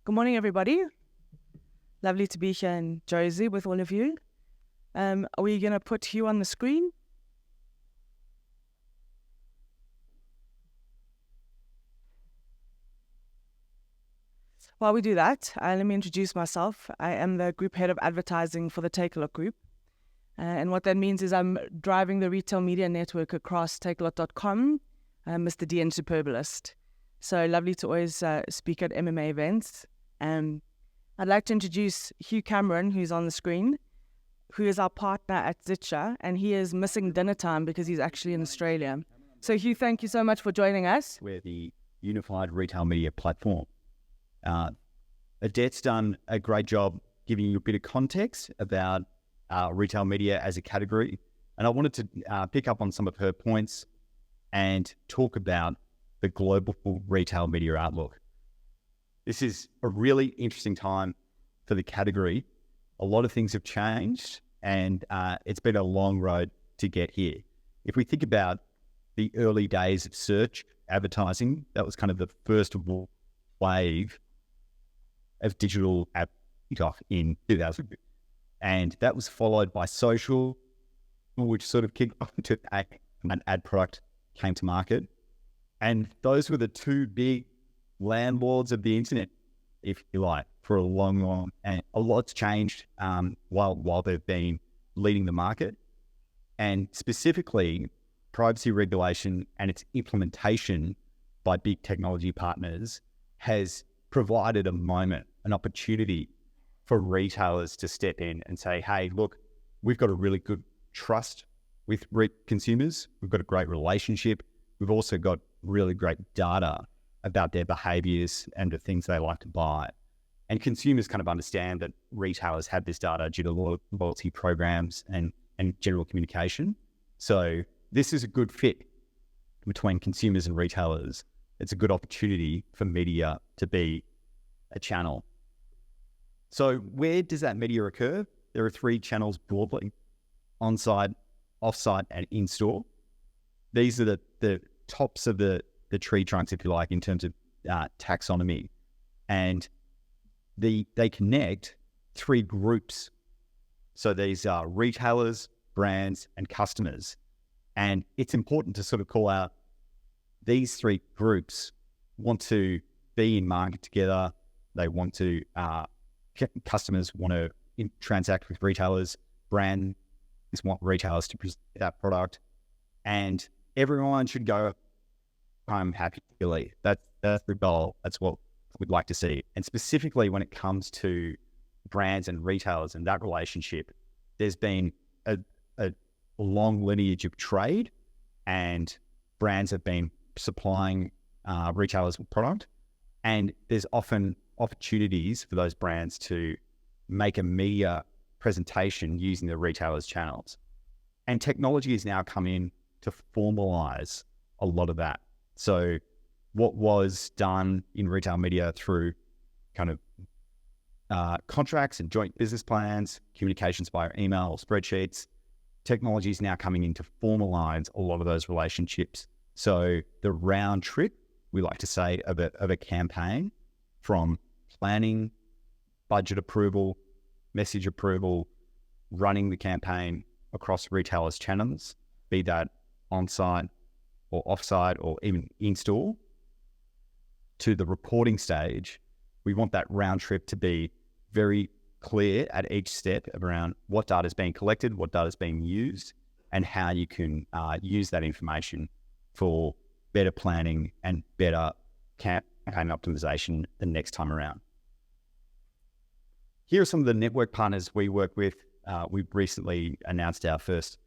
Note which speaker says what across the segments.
Speaker 1: Good morning, everybody. Lovely to be here in Jersey with all of you. Are we going to put Hugh on the screen? While we do that, let me introduce myself. I am the Group Head of Advertising for the Takealot Group. And what that means is I'm driving the retail media network across takealot.com, Mr. D and Superbalist. So lovely to always speak at MMA events. I'd like to introduce Hugh Cameron, who's on the screen, who is our partner at Zitcha, and he is missing dinner time because he's actually in Australia. So Hugh, thank you so much for joining us.
Speaker 2: We're the unified retail media platform. Odette's done a great job giving you a bit of context about retail media as a category, and I wanted to pick up on some of her points and talk about the global retail media outlook. This is a really interesting time for the category. A lot of things have changed, and it's been a long road to get here. If we think about the early days of search advertising, that was kind of the first wave of digital ad in 2000. And that was followed by social, which sort of kicked off into an ad product came to market. And those were the two big landlords of the internet, if you like, for a long, and a lot's changed while they've been leading the market. And specifically, privacy regulation and its implementation by big technology partners has provided a moment, an opportunity for retailers to step in and say, hey, look, we've got a really good trust with consumers. We've got a great relationship. We've also got really great data about their behaviors and the things they like to buy. And consumers kind of understand that retailers have this data due to loyalty programs and general communication. So this is a good fit between consumers and retailers. It's a good opportunity for media to be a channel. So where does that media occur? There are three channels broadly: on-site, off-site, and in-store. These are the tops of the tree trunks, if you like, in terms of taxonomy. And they connect three groups. So these are retailers, brands, and customers. And it's important to sort of call out these three groups want to be in market together. They want to, customers want to transact with retailers. Brands want retailers to present that product. And everyone should go home happy. That's the goal. That's what we'd like to see. And specifically when it comes to brands and retailers and that relationship, there's been a long lineage of trade, and brands have been supplying retailers with product. And there's often opportunities for those brands to make a media presentation using the retailers' channels. And technology has now come in to formalize a lot of that. So what was done in retail media through kind of contracts and joint business plans, communications via email or spreadsheets, technology is now coming in to formalize a lot of those relationships. So the round trip, we like to say, of a campaign, from planning, budget approval, message approval, running the campaign across retailers' channels, be that on-site or off-site or even in-store, to the reporting stage. We want that round trip to be very clear at each step around what data is being collected, what data is being used, and how you can use that information for better planning and better campaign optimization the next time around. Here are some of the network partners we work with. We've recently announced our first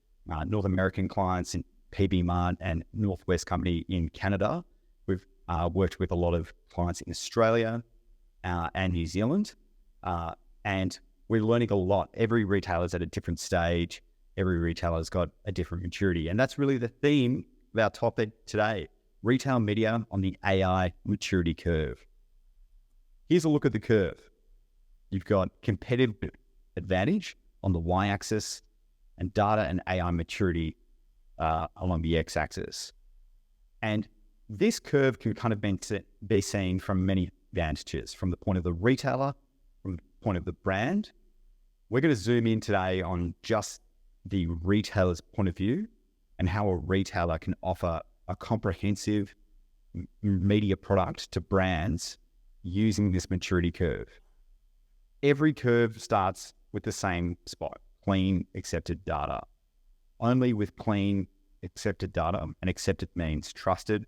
Speaker 2: North American clients in PB Mart and Northwest Company in Canada. We've worked with a lot of clients in Australia and New Zealand, and we're learning a lot. Every retailer's at a different stage. Every retailer's got a different maturity, and that's really the theme of our topic today: retail media on the AI maturity curve. Here's a look at the curve. You've got competitive advantage on the y-axis and data and AI maturity along the x-axis. And this curve can kind of be seen from many advantages from the point of the retailer, from the point of the brand. We're going to zoom in today on just the retailer's point of view and how a retailer can offer a comprehensive media product to brands using this maturity curve. Every curve starts with the same spot, clean, accepted data. Only with clean, accepted data, and accepted means trusted,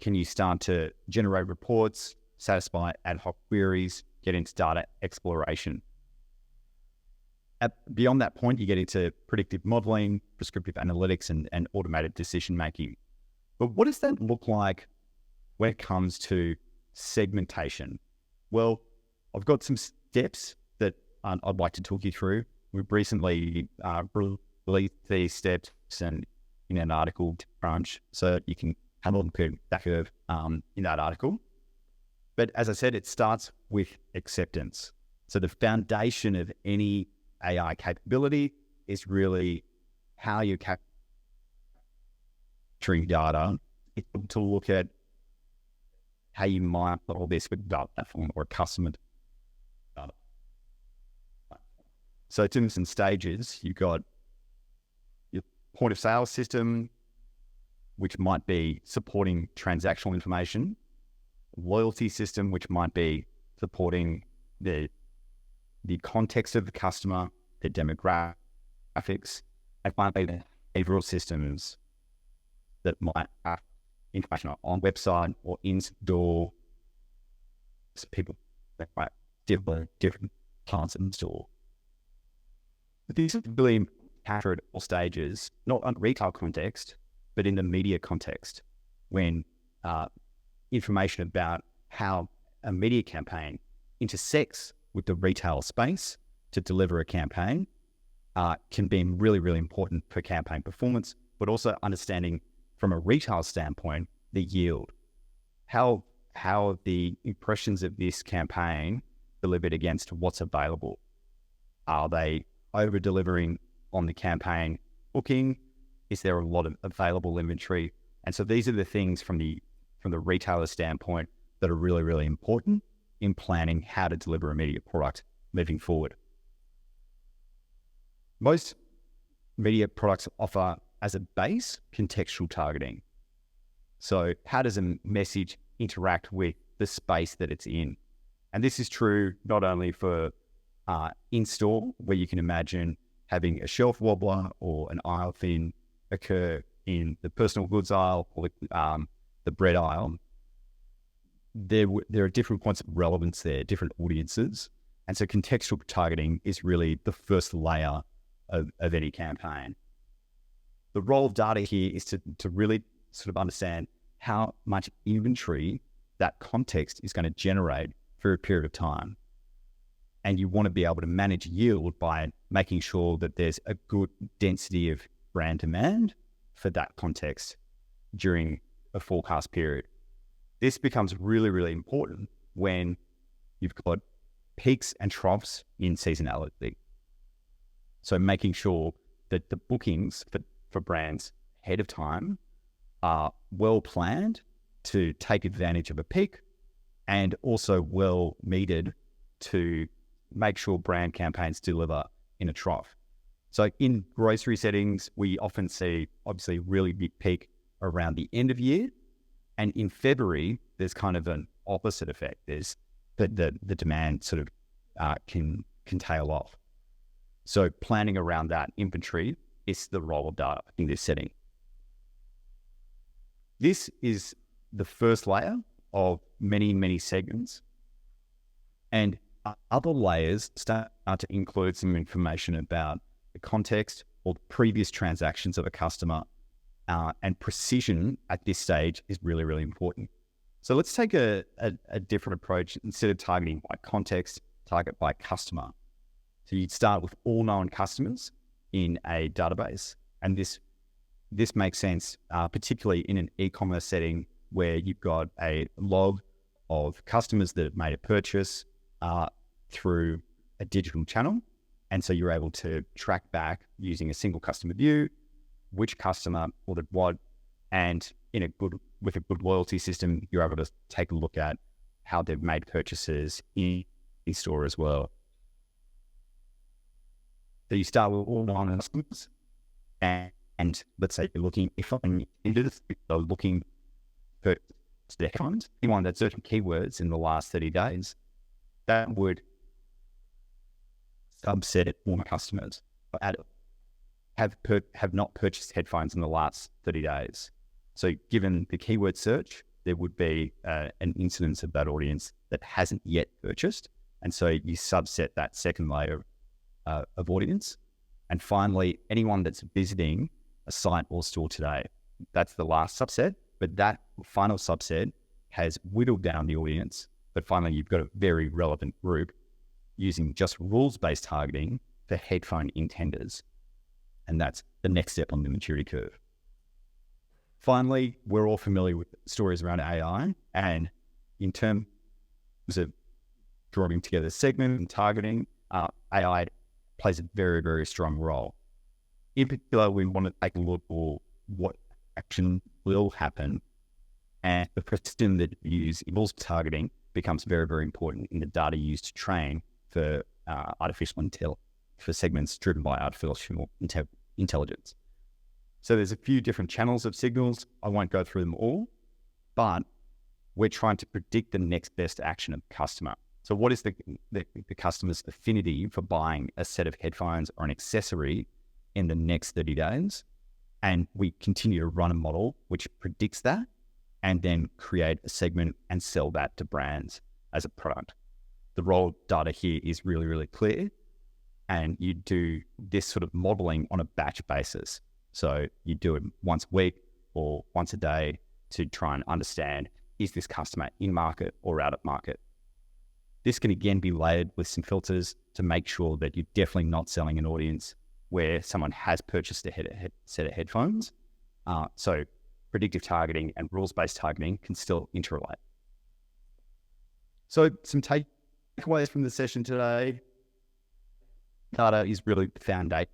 Speaker 2: can you start to generate reports, satisfy ad hoc queries, get into data exploration. Beyond that point, you get into predictive modeling, prescriptive analytics, and automated decision-making. But what does that look like when it comes to segmentation? Well, I've got some steps that I'd like to talk you through. We've recently released these steps and in an article to Crunch, so you can have a look at that curve in that article. But as I said, it starts with acceptance. So the foundation of any AI capability is really how you're capturing data to look at how you might all this with a platform or a customer data. So it's in some stages. You've got your point of sale system, which might be supporting transactional information, loyalty system, which might be supporting the context of the customer, the demographics, and finally the behavioral systems that might have information on website or in-store. So people that might different parts of the store. But this is really captured at all stages, not on retail context, but in the media context, when information about how a media campaign intersects with the retail space to deliver a campaign can be really, really important for campaign performance, but also understanding from a retail standpoint, the yield. How the impressions of this campaign delivered against what's available. Are they over-delivering on the campaign booking? Is there a lot of available inventory? And so these are the things from the retailer standpoint that are really, really important in planning how to deliver a media product moving forward. Most media products offer as a base contextual targeting. So how does a message interact with the space that it's in? And this is true not only for in-store, where you can imagine having a shelf wobbler or an aisle thin occur in the personal goods aisle or the bread aisle. There are different points of relevance there, different audiences. And so contextual targeting is really the first layer of any campaign. The role of data here is to really sort of understand how much inventory that context is going to generate for a period of time. And you want to be able to manage yield by making sure that there's a good density of brand demand for that context during a forecast period. This becomes really, really important when you've got peaks and troughs in seasonality. So making sure that the bookings for brands ahead of time are well planned to take advantage of a peak and also well metered to make sure brand campaigns deliver in a trough. So in grocery settings, we often see obviously a really big peak around the end of year. And in February, there's kind of an opposite effect. There's the demand sort of can tail off. So planning around that inventory is the role of data in this setting. This is the first layer of many, many segments. And other layers start to include some information about the context or the previous transactions of a customer, and precision at this stage is really, really important. So let's take a different approach. Instead of targeting by context, target by customer. So you'd start with all known customers in a database. And this makes sense, particularly in an e-commerce setting where you've got a log of customers that have made a purchase through a digital channel. And so you're able to track back using a single customer view, which customer ordered what, and with a good loyalty system, you're able to take a look at how they've made purchases in store as well. So you start with all online customers, and let's say you're looking, if I'm into this, looking for their headphones, anyone that's certain keywords in the last 30 days, that would subset all my customers have not purchased headphones in the last 30 days. So given the keyword search, there would be an incidence of that audience that hasn't yet purchased. And so you subset that second layer of audience. And finally, anyone that's visiting a site or store today, that's the last subset. But that final subset has whittled down the audience. But finally, you've got a very relevant group using just rules-based targeting for headphone intenders. And that's the next step on the maturity curve. Finally, we're all familiar with stories around AI, and in terms of drawing together segment and targeting, AI plays a very, very strong role. In particular, we want to take a look at what action will happen, and the precision that you use in rules targeting becomes very, very important in the data used to train for artificial intelligence, for segments driven by artificial intelligence. So there's a few different channels of signals. I won't go through them all, but we're trying to predict the next best action of the customer. So what is the customer's affinity for buying a set of headphones or an accessory in the next 30 days? And we continue to run a model which predicts that and then create a segment and sell that to brands as a product. The role of data here is really, really clear. And you do this sort of modeling on a batch basis. So you do it once a week or once a day to try and understand, is this customer in market or out of market? This can again be layered with some filters to make sure that you're definitely not selling an audience where someone has purchased a set of headphones. So predictive targeting and rules-based targeting can still interrelate. So some takeaways from the session today. Data is really the foundation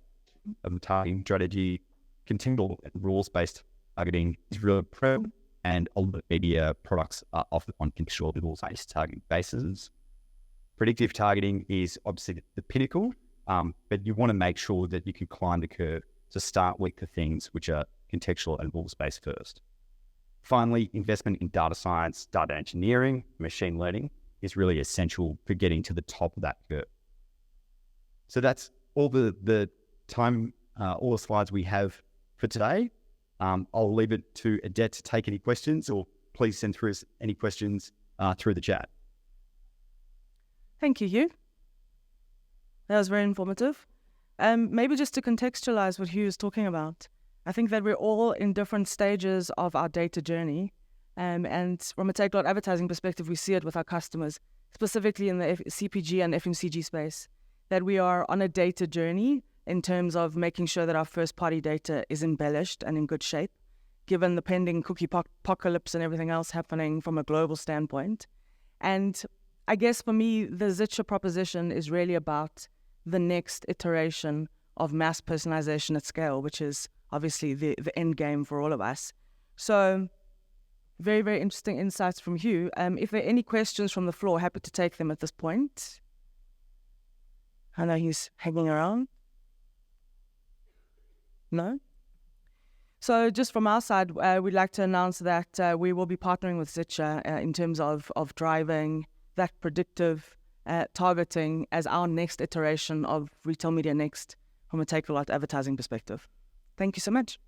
Speaker 2: of the targeting strategy. Contextual and rules-based targeting is really prevalent, and all the media products are often on contextual rules-based targeting bases. Predictive targeting is obviously the pinnacle, but you want to make sure that you can climb the curve to start with the things which are contextual and rules-based first. Finally, investment in data science, data engineering, machine learning is really essential for getting to the top of that curve. So that's all the time, all the slides we have for today. I'll leave it to Odette to take any questions, or please send through us any questions through the chat.
Speaker 1: Thank you, Hugh. That was very informative. Maybe just to contextualize what Hugh is talking about, I think that we're all in different stages of our data journey. And from a Takealot advertising perspective, we see it with our customers, specifically in the CPG and FMCG space, that we are on a data journey in terms of making sure that our first-party data is embellished and in good shape, given the pending cookie apocalypse and everything else happening from a global standpoint. And I guess for me, the Zitcha proposition is really about the next iteration of mass personalization at scale, which is obviously the end game for all of us. So very, very interesting insights from Hugh. If there are any questions from the floor, happy to take them at this point. I know he's hanging around. No? So just from our side, we'd like to announce that we will be partnering with Zitcha in terms of driving that predictive targeting as our next iteration of Retail Media Next from a Takealot advertising perspective. Thank you so much.